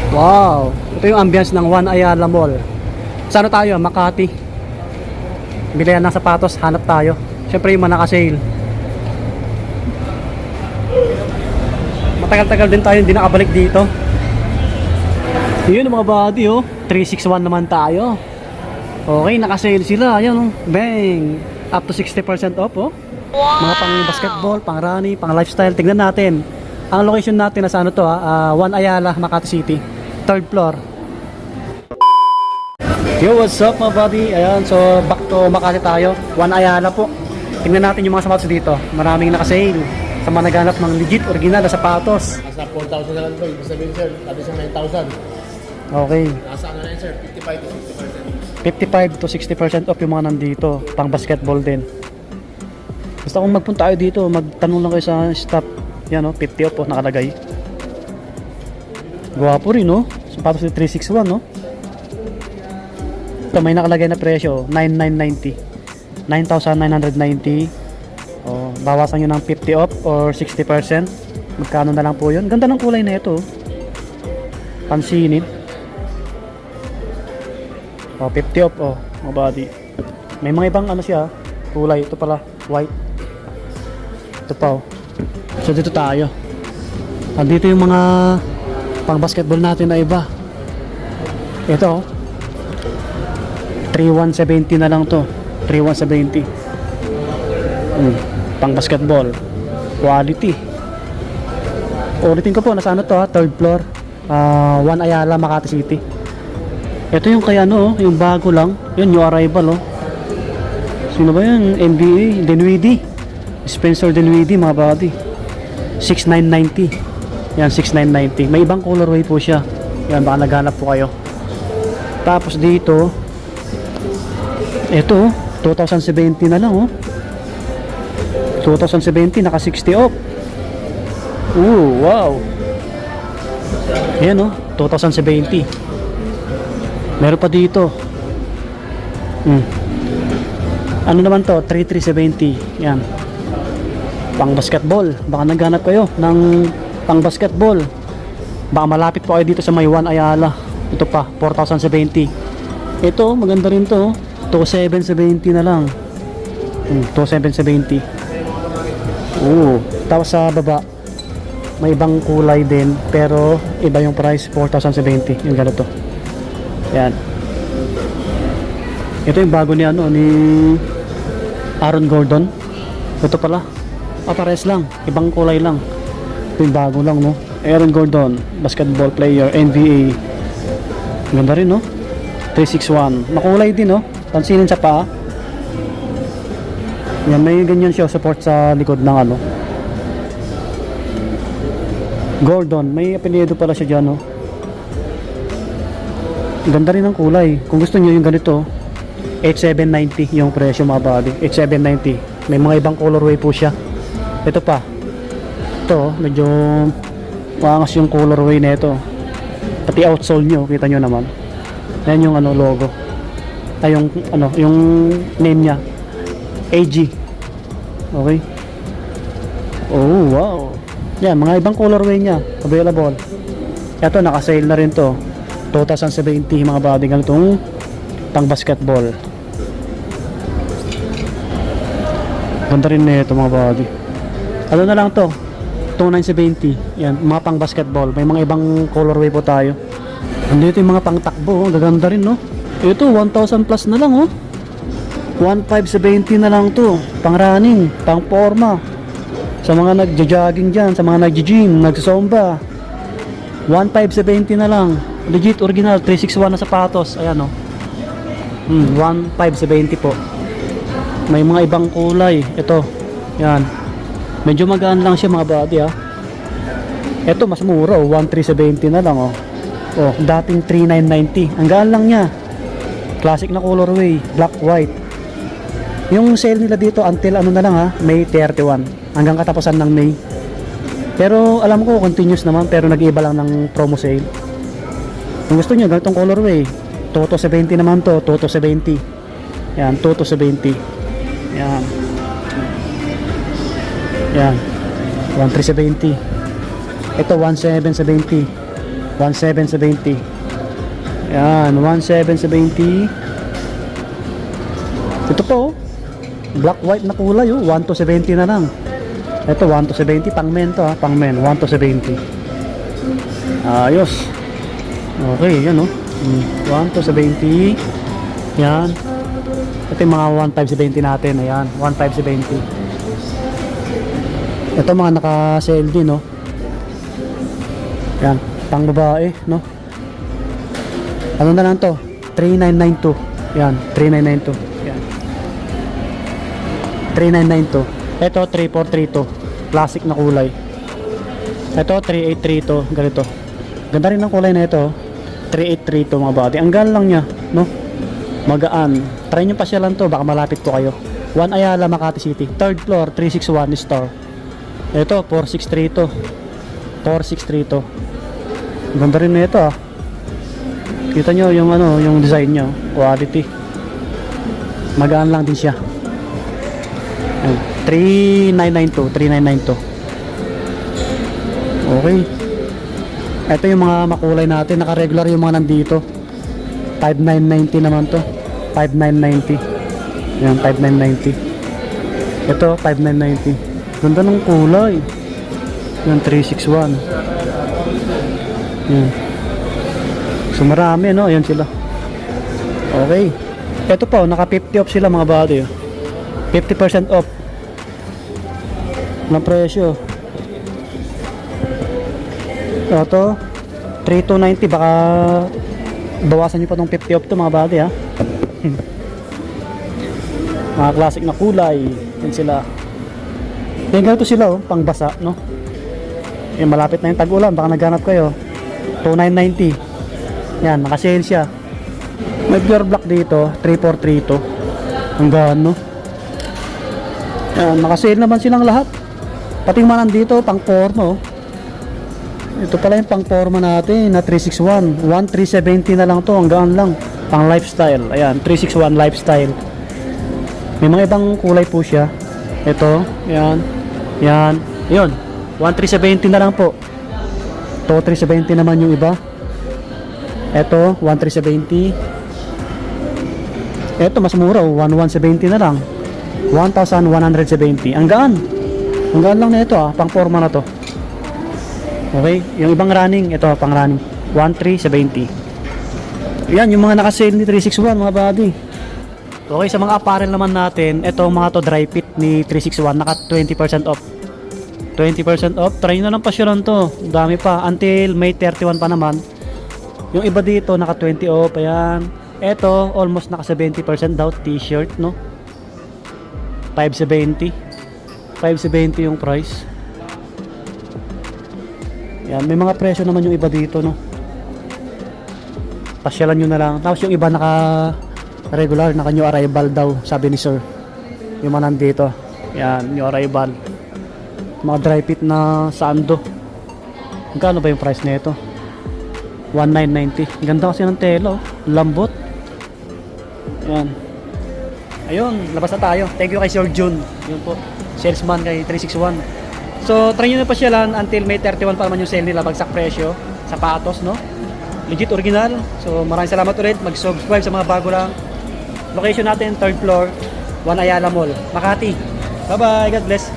Wow, ito yung ambience ng One Ayala Mall. Saan na tayo? Makati. Bilihan ng sapatos, hanap tayo. Siyempre yung mga naka-sale. Matagal-tagal din tayo hindi nakabalik dito. Yun mga buddy, oh. 361 naman tayo. Okay, naka-sale sila. Ayun, oh. Bang! Up to 60% off, oh. Mga pang basketball, pang running, pang lifestyle. Tignan natin. Ang location natin na sa ano to, One Ayala, Makati City. 3rd floor. Yo, what's up mga buddy? Ayan, so back to Makati tayo. One Ayala po. Tingnan natin yung mga sapatos dito. Maraming naka-sale. Sa mga naghanap ng legit, original na sapatos. Nasa 4,000 na lang po. Ibig sabihin sir, tabi sa 9,000. Okay. Nasa ano na yun sir, 55 to 60%. 55 to 60% off yung mga nandito. Pang basketball din. Basta kung magpunta kayo dito, magtanong lang kayo sa staff. Yan o, 50 off po nakalagay. Gwapo rin no? Sapatos ni 361 no? Ito may nakalagay na presyo, 9,990. 9,990. Oh, bawasan nyo ng 50 off or 60%. Magkano na lang po yun? Ganda ng kulay na ito. Pansinin. Oh, 50 off oh, mga body. May mga ibang ano siya, kulay. Ito pala, white. Ito pa oh. So dito tayo. Andito yung mga pang basketball natin na iba. Ito oh. 3,170 na lang to. 3,170. Pang basketball. Quality. Ulitin ko po, nasa ano to ha? 3rd floor. One Ayala, Makati City. Ito yung kaya ano, yung bago lang. Yun, new arrival oh. Sino ba yan? NBA, Dinwiddie. Spencer Dinwiddie mga buddy. 6,990. Yan, 6,990. May ibang colorway po siya. Yan, baka naghanap po kayo. Tapos dito, ito, 2070 na lang oh. 2070, naka 60 off. Ooh, wow. Ayan oh, 2070. Meron pa dito. Ano naman to? 3370. Yan. Pang basketball. Baka naghanap kayo ng pang basketball. Baka malapit po kayo dito sa may One Ayala. Ito pa, 4,070. Ito, maganda rin to. 2,770 na lang. 2,770. Tapos sa baba, may ibang kulay din. Pero iba yung price, 4,070. Yung ganito. Yan. Ito yung bago ni ano, ni Aaron Gordon. Ito pala. Pares lang. Ibang kulay lang. Ito yung bago lang, no? Aaron Gordon, basketball player, NBA. Ganda rin, no? 361. Makulay din, no? Pansinin sa paa. Yan, may ganyan siya support sa likod ng ano. Gordon, may apelyido pala siya dyan, no? Ganda rin ang kulay. Kung gusto niyo yung ganito, 8,790 yung presyo mga buddy. 8,790. May mga ibang colorway po siya. Ito pa. Ito, medyo maangas yung colorway na ito. Pati outsole nyo, kita nyo naman. Yan yung ano logo. Ay yung ano, yung name niya. AG. Okay. Oh, wow. Yan, mga ibang colorway niya available. Ito, naka-sale na rin to. 2,070 mga buddy, ganitong pang basketball. Ganda rin na ito mga buddy. Ano na lang to? 2,970. Yan, mga pang basketball. May mga ibang colorway po tayo. Andito yung mga pang takbo, oh. Gaganda rin no. Ito 1,000 plus na lang oh. 1,570 na lang to. Pang running, pang forma. Sa mga nagja-jogging dyan, sa mga nagja-gym, nagsasomba. 1,570 na lang. Legit, original, 361 na sapatos. Ayan oh. 1,570 po. May mga ibang kulay. Ito. Yan. Medyo magaan lang siya mga buddy ah. Ito mas mura oh. 1,370 na lang oh. Oh, dating 3,990. Ang gaan lang niya. Classic na colorway, black white. Yung sale nila dito until ano na lang ha, May 31. Hanggang katapusan ng May. Pero alam ko continuous naman, pero nag-iiba lang ng promo sale. Kung gusto niyo ganitong colorway, Toto 70 naman to, Toto 70. Yan, Toto 70. Yan. Yan. 1,370. Ito 1,770. 1,770. Yan, 1,770. Ito po, black white na kulay, 1,270 na lang. Ito 1,270, pang men to, pang men, 1,270. Ayos. Okay, yan 1,270. Yan. Ito yung mga 1,570 natin, ayan, 1,570. Ito mga naka-sale din, Yan, pang babae, Ano na lang to? 3,992. Yan, 3,992. Yan. 3,992. Ito 3,432. Classic na kulay. Ito 3,832, ganito. Ganda rin ang kulay na ito. 3,832 mga body. Ang gaan lang niya, Magaan. Try nyo pasyalan to, baka malapit po kayo. 1 Ayala, Makati City. 3rd floor, 361 store. Ito 4,632. 4,632. Ganda rin na ito, Kita nyo yung yung design nyo, quality. Magaan lang din siya. 3,992, 3,992. Okay. Ito yung mga makulay natin, naka-regular yung mga nandito. 5,990 naman to. 5,990. Yan, 5,990. Ito 5,990. Ganda ng kulay. Yan, 361. Yan. So marami, Ayan sila. Okay. Ito pa, naka 50 off sila mga body. 50% off ng presyo. Ito 3,290, baka bawasan nyo pa tong 50 off to mga body, mga classic na kulay. Yan sila. Yan, ganito sila, pang basa, malapit na yung tag-ulan, baka naghanap kayo. 2,990. Yan, naka-sale siya. May pure black dito, 3,432. Ang gano. Yan, naka-sale naman silang lahat. Pati yung mga nandito, pang forma, Ito pala yung pang forma natin na 361. 1,370 na lang to, hanggang lang. Pang lifestyle. Ayan, 361 lifestyle. May mga ibang kulay po siya. Ito, yan. Yan, yun. 1,370 na lang po. Ito, 370 naman yung iba. Ito, 1,370. Ito, mas mura, 1,170 na lang. 1,170. Ang gaan. Ang gaan lang na ito, pang forma na to. Okay, yung ibang running, ito pang running 1,370. Yan, yung mga naka-sale ni 361 mga body. Okay, sa mga apparel naman natin, ito mga to dry fit ni 361, naka 20% off. 20% off, try nyo na lang pasyalan to. Dami pa, until May 31 pa naman. Yung iba dito, naka 20 off, ayan. Ito, almost naka 70% daw, t-shirt, 570. 570 yung price. Yan, may mga presyo naman yung iba dito, Pasyalan nyo na lang. Tapos yung iba naka regular, naka new arrival daw, sabi ni sir. Yung mga nandito. Yan, new arrival. Mga dry fit na sando. Magkano ba yung price nito? 1,990. Ganda kasi ng tela, lambot. Yan. Ayun, labas na tayo. Thank you kay Sir Jun. Yun po, salesman kay 361. So, try nyo na pasyalan until May 31 pa naman yung sale nila, bagsak presyo, sapatos, legit original. So, maraming salamat ulit, mag-subscribe sa mga bago lang. Location natin, 3rd floor, 1 Ayala Mall, Makati. Bye bye, God bless.